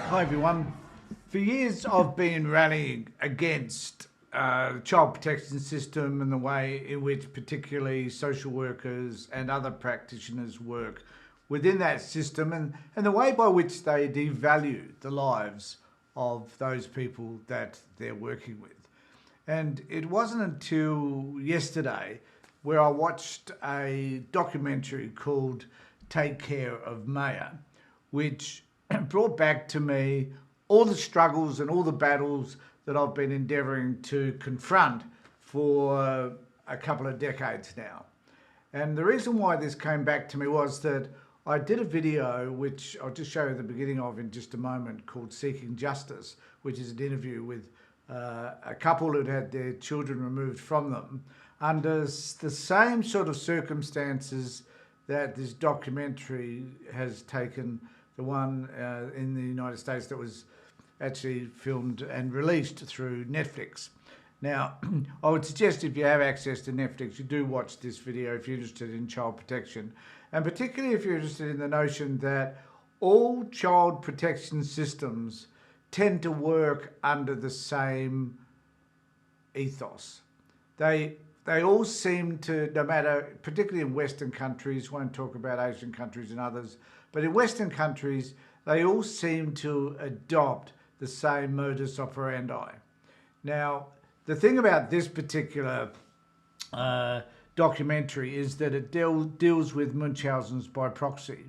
Hi everyone. For years I've been rallying against the child protection system and the way in which particularly social workers and other practitioners work within that system and the way by which they devalue the lives of those people that they're working with. And it wasn't until yesterday where I watched a documentary called Take Care of Maya, which brought back to me all the struggles and all the battles that I've been endeavouring to confront for a couple of decades now. And the reason why this came back to me was that I did a video, which I'll just show you the beginning of in just a moment, called Seeking Justice, which is an interview with a couple who'd had their children removed from them under the same sort of circumstances that this documentary has taken, the one in the United States that was actually filmed and released through Netflix. Now, I would suggest if you have access to Netflix, you do watch this video if you're interested in child protection, and particularly if you're interested in the notion that all child protection systems tend to work under the same ethos. They all seem to, no matter, particularly in Western countries, won't talk about Asian countries and others, but in Western countries, they all seem to adopt the same modus operandi. Now, the thing about this particular documentary is that it deals with Munchausen's by proxy.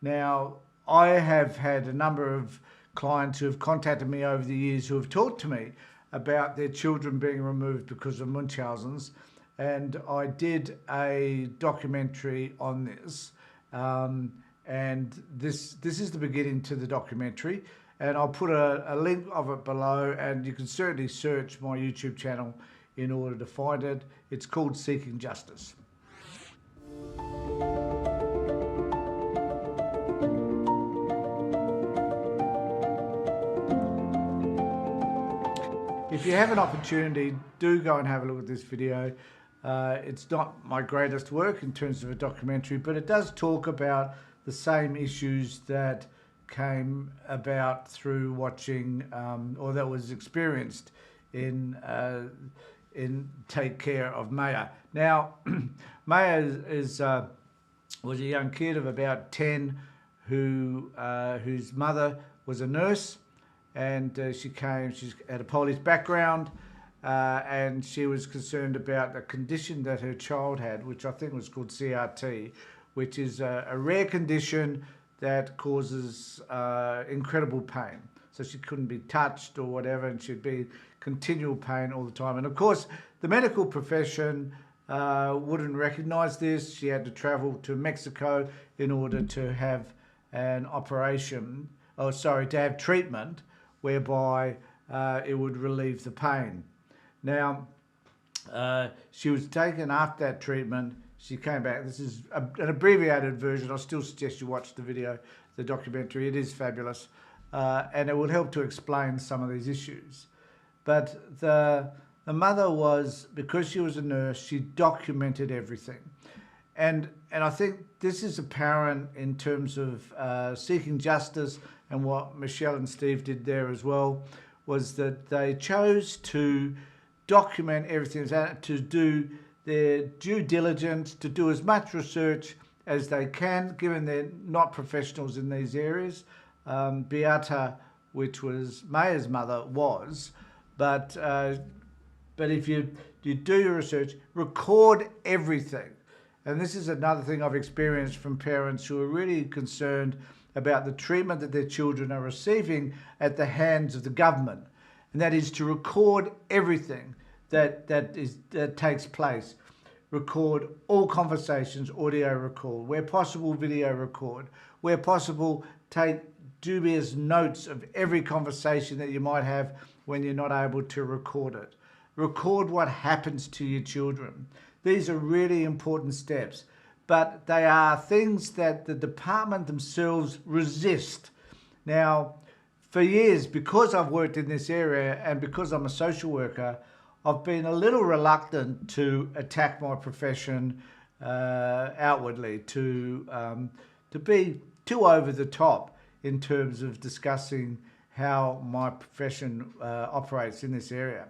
Now, I have had a number of clients who have contacted me over the years who have talked to me about their children being removed because of Munchausen's, and I did a documentary on this. And this is the beginning to the documentary, and I'll put a link of it below, and you can certainly search my YouTube channel in order to find it. It's called Seeking Justice. If you have an opportunity, do go and have a look at this video. It's not my greatest work in terms of a documentary, but it does talk about the same issues that came about through watching or that was experienced in Take Care of Maya. Now, Maya was a young kid of about 10 whose mother was a nurse, and she had a Polish background, and she was concerned about a condition that her child had, which I think was called CRT, which is a rare condition that causes incredible pain. So she couldn't be touched or whatever, and she'd be continual pain all the time. And of course, the medical profession wouldn't recognize this. She had to travel to Mexico in order to have an operation, to have treatment whereby it would relieve the pain. Now, she was taken after that treatment. She came back. This is an abbreviated version. I still suggest you watch the video, the documentary. It is fabulous, and it will help to explain some of these issues. But the mother was, because she was a nurse, she documented everything. And I think this is apparent in terms of seeking justice, and what Michelle and Steve did there as well was that they chose to document everything, to do their due diligence, to do as much research as they can, given they're not professionals in these areas. Beata, which was Maya's mother, was, but if you do your research, record everything. And this is another thing I've experienced from parents who are really concerned about the treatment that their children are receiving at the hands of the government. And that is to record everything that takes place. Record all conversations, audio record. Where possible, video record. Where possible, take dubious notes of every conversation that you might have when you're not able to record it. Record what happens to your children. These are really important steps, but they are things that the department themselves resist. Now, for years, because I've worked in this area and because I'm a social worker, I've been a little reluctant to attack my profession outwardly, to be too over the top in terms of discussing how my profession operates in this area.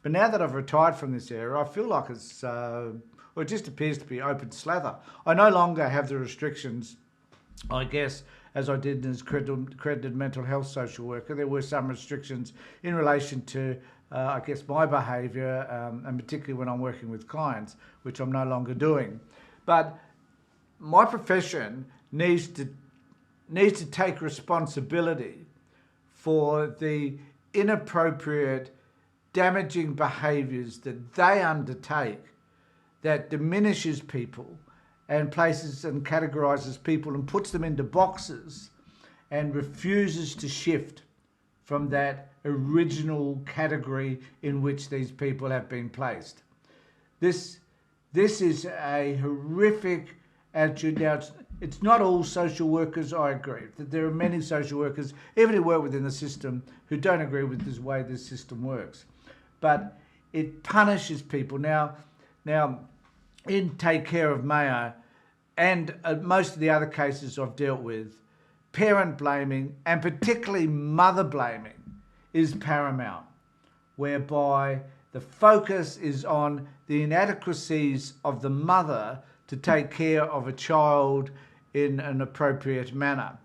But now that I've retired from this area, I feel like it just appears to be open slather. I no longer have the restrictions, I guess, as I did as accredited mental health social worker. There were some restrictions in relation to, I guess, my behaviour, and particularly when I'm working with clients, which I'm no longer doing. But my profession needs to take responsibility for the inappropriate, damaging behaviours that they undertake that diminishes people and places and categorises people and puts them into boxes and refuses to shift from that original category in which these people have been placed. This is a horrific attitude. Now, it's not all social workers, I agree, that there are many social workers, even who work within the system, who don't agree with this way this system works. But it punishes people. Now, in Take Care of Mayo and most of the other cases I've dealt with, parent blaming and particularly mother blaming is paramount, whereby the focus is on the inadequacies of the mother to take care of a child in an appropriate manner.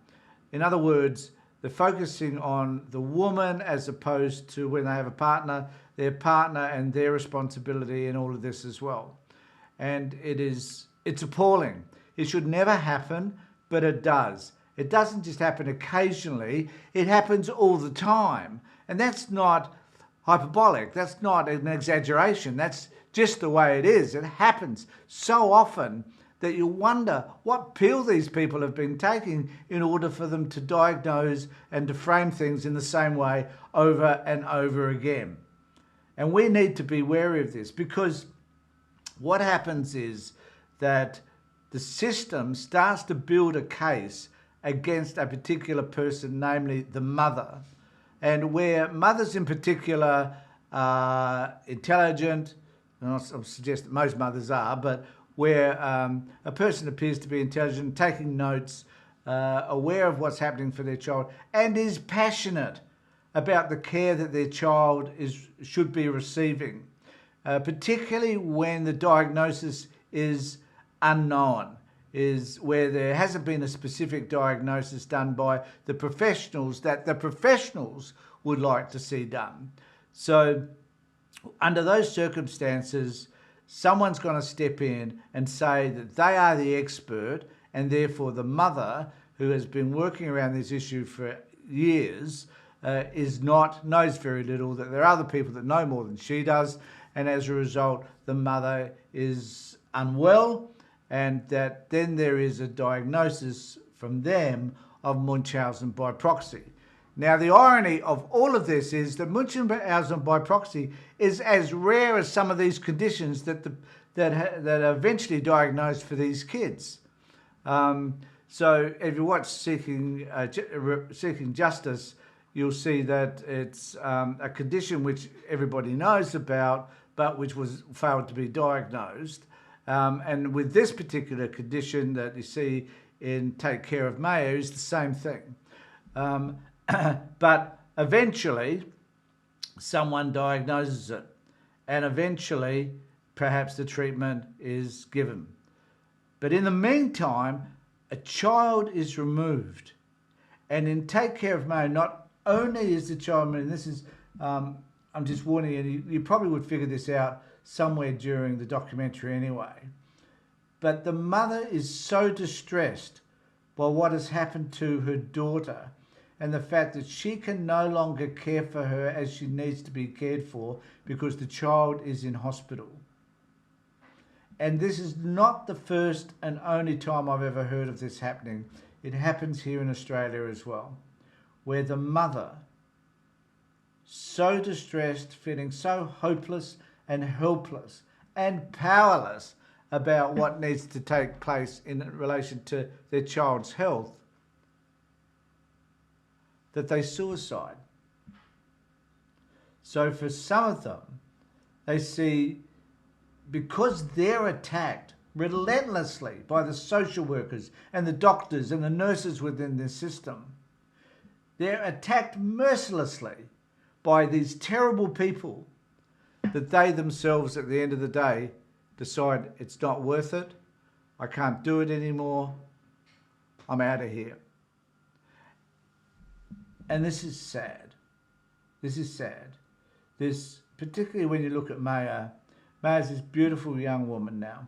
In other words, they're focusing on the woman as opposed to, when they have a partner, their partner and their responsibility in all of this as well. And it's appalling. It should never happen, but it does. It doesn't just happen occasionally, it happens all the time. And that's not hyperbolic, that's not an exaggeration, that's just the way it is. It happens so often that you wonder what pill these people have been taking in order for them to diagnose and to frame things in the same way over and over again. And we need to be wary of this, because what happens is that the system starts to build a case against a particular person, namely the mother. And where mothers in particular are intelligent, and I'll suggest that most mothers are, but where a person appears to be intelligent, taking notes, aware of what's happening for their child, and is passionate about the care that their child should be receiving, particularly when the diagnosis is unknown, is where there hasn't been a specific diagnosis done by the professionals that the professionals would like to see done. So under those circumstances, someone's going to step in and say that they are the expert, and therefore the mother, who has been working around this issue for years, knows very little, that there are other people that know more than she does, and as a result the mother is unwell, and that then there is a diagnosis from them of Munchausen by proxy. Now, the irony of all of this is that Munchausen by proxy is as rare as some of these conditions that are eventually diagnosed for these kids. So if you watch Seeking Justice, you'll see that it's a condition which everybody knows about, but which failed to be diagnosed. And with this particular condition that you see in Take Care of Mayo is the same thing. But eventually someone diagnoses it, and eventually perhaps the treatment is given. But in the meantime, a child is removed. And in Take Care of Mayo, not only is the child removed, and this is, I'm just warning you, you probably would figure this out somewhere during the documentary anyway, but the mother is so distressed by what has happened to her daughter and the fact that she can no longer care for her as she needs to be cared for because the child is in hospital. And this is not the first and only time I've ever heard of this happening. It happens here in Australia as well, where the mother, so distressed, feeling so hopeless and helpless and powerless about what needs to take place in relation to their child's health, that they suicide. So for some of them, they see, because they're attacked relentlessly by the social workers and the doctors and the nurses within this system, They're attacked mercilessly by these terrible people that they themselves, at the end of the day, decide it's not worth it. I can't do it anymore. I'm out of here. And this is sad. This is sad. This, particularly when you look at Maya. Maya's this beautiful young woman now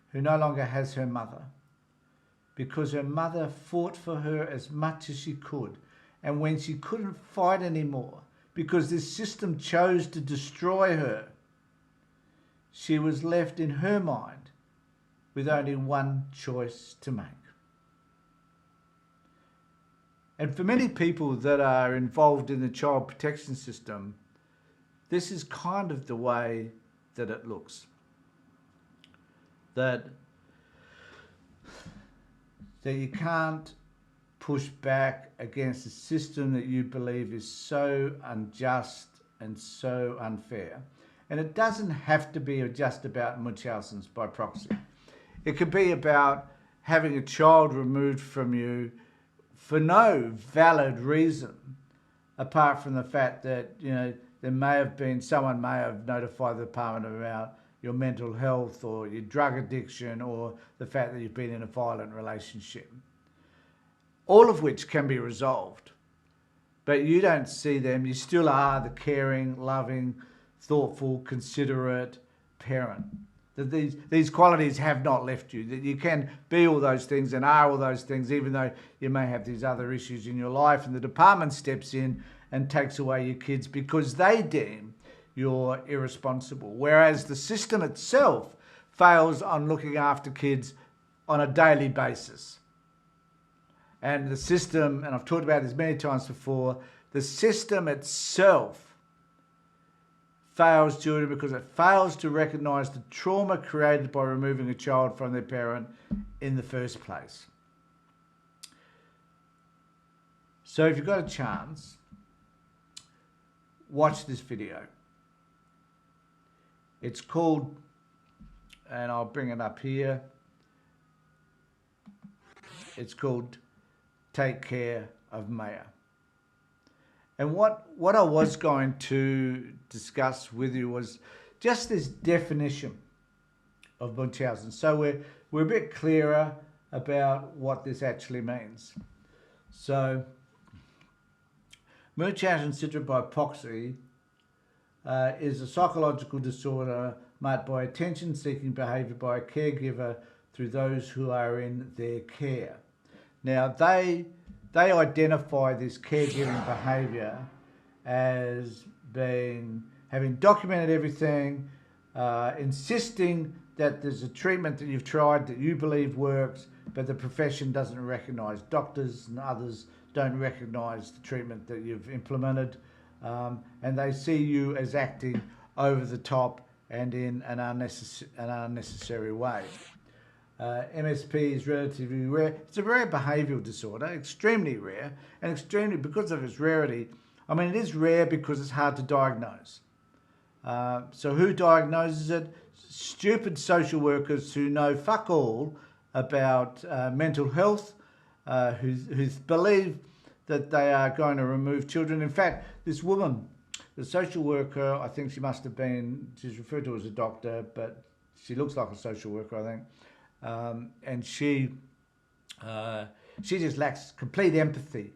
who no longer has her mother because her mother fought for her as much as she could. And when she couldn't fight anymore because this system chose to destroy her, she was left in her mind with only one choice to make. And for many people that are involved in the child protection system, this is kind of the way that it looks. That you can't push back against a system that you believe is so unjust and so unfair. And it doesn't have to be just about Munchausen's by proxy. It could be about having a child removed from you for no valid reason, apart from the fact that, there may have been, someone may have notified the department about your mental health or your drug addiction or the fact that you've been in a violent relationship. All of which can be resolved, but you don't see them. You still are the caring, loving, thoughtful, considerate parent. That these qualities have not left you. That you can be all those things and are all those things, even though you may have these other issues in your life, and the department steps in and takes away your kids because they deem you're irresponsible. Whereas the system itself fails on looking after kids on a daily basis. And the system, and I've talked about this many times before, the system itself fails children because it fails to recognise the trauma created by removing a child from their parent in the first place. So if you've got a chance, watch this video. It's called, and I'll bring it up here, it's called Take Care of Maya. And what I was going to discuss with you was just this definition of Munchausen. So we're a bit clearer about what this actually means. So Munchausen syndrome by proxy is a psychological disorder marked by attention-seeking behaviour by a caregiver through those who are in their care. Now, they identify this caregiving behaviour as having documented everything, insisting that there's a treatment that you've tried that you believe works, but the profession doesn't recognise. Doctors and others don't recognise the treatment that you've implemented, and they see you as acting over the top and in an unnecessary way. MSP is relatively rare. It's a rare behavioural disorder, extremely rare, and extremely, because of its rarity, I mean, it is rare because it's hard to diagnose. So who diagnoses it? Stupid social workers who know fuck all about mental health, who believe that they are going to remove children. In fact, this woman, the social worker, I think she must have been, she's referred to as a doctor, but she looks like a social worker, I think. And she just lacks complete empathy,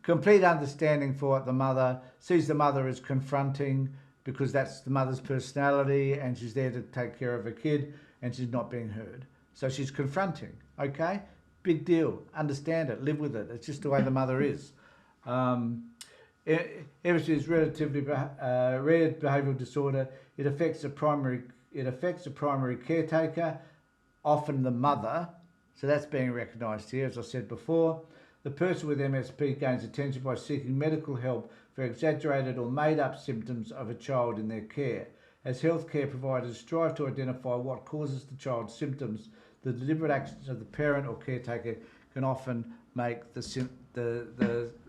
complete understanding for what the mother sees. The mother as confronting because that's the mother's personality, and she's there to take care of her kid, and she's not being heard. So she's confronting. Okay, big deal. Understand it. Live with it. It's just the way the mother is. Everything is relatively rare behavioural disorder. It affects a primary caretaker, often the mother. So that's being recognised here, as I said before. The person with MSP gains attention by seeking medical help for exaggerated or made-up symptoms of a child in their care. As healthcare providers strive to identify what causes the child's symptoms, the deliberate actions of the parent or caretaker can often make the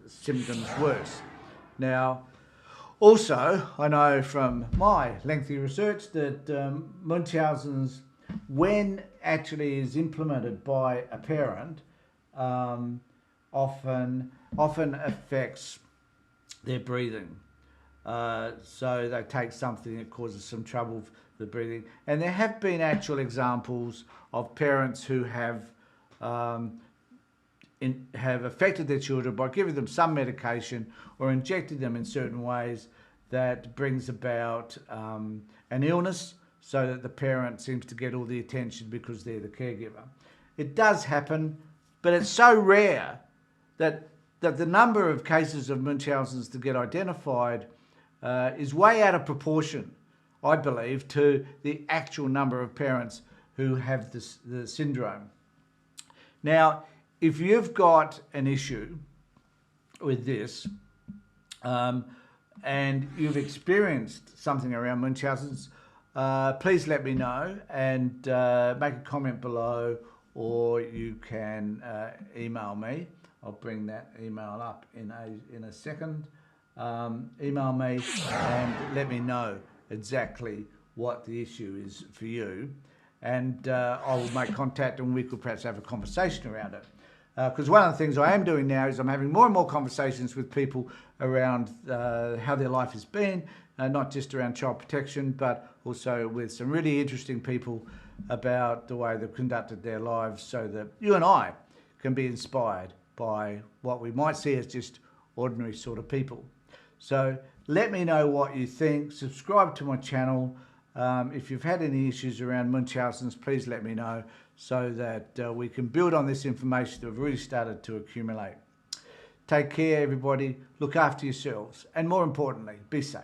symptoms worse. Now, also, I know from my lengthy research that Munchausen's, when actually is implemented by a parent, often affects their breathing. So they take something that causes some trouble with the breathing. And there have been actual examples of parents who have affected their children by giving them some medication or injecting them in certain ways that brings about an illness, so that the parent seems to get all the attention because they're the caregiver. It does happen, but it's so rare that the number of cases of Munchausen's to get identified is way out of proportion, I believe, to the actual number of parents who have the syndrome. Now, if you've got an issue with this and you've experienced something around Munchausen's, please let me know and make a comment below, or you can email me. I'll bring that email up in a second. Email me and let me know exactly what the issue is for you, and I will make contact and we could perhaps have a conversation around it. Because one of the things I am doing now is I'm having more and more conversations with people around how their life has been, not just around child protection, but also with some really interesting people about the way they've conducted their lives, so that you and I can be inspired by what we might see as just ordinary sort of people. So let me know what you think. Subscribe to my channel. If you've had any issues around Munchausen's, please let me know, so that we can build on this information that we've really started to accumulate. Take care, everybody. Look after yourselves. And more importantly, be safe.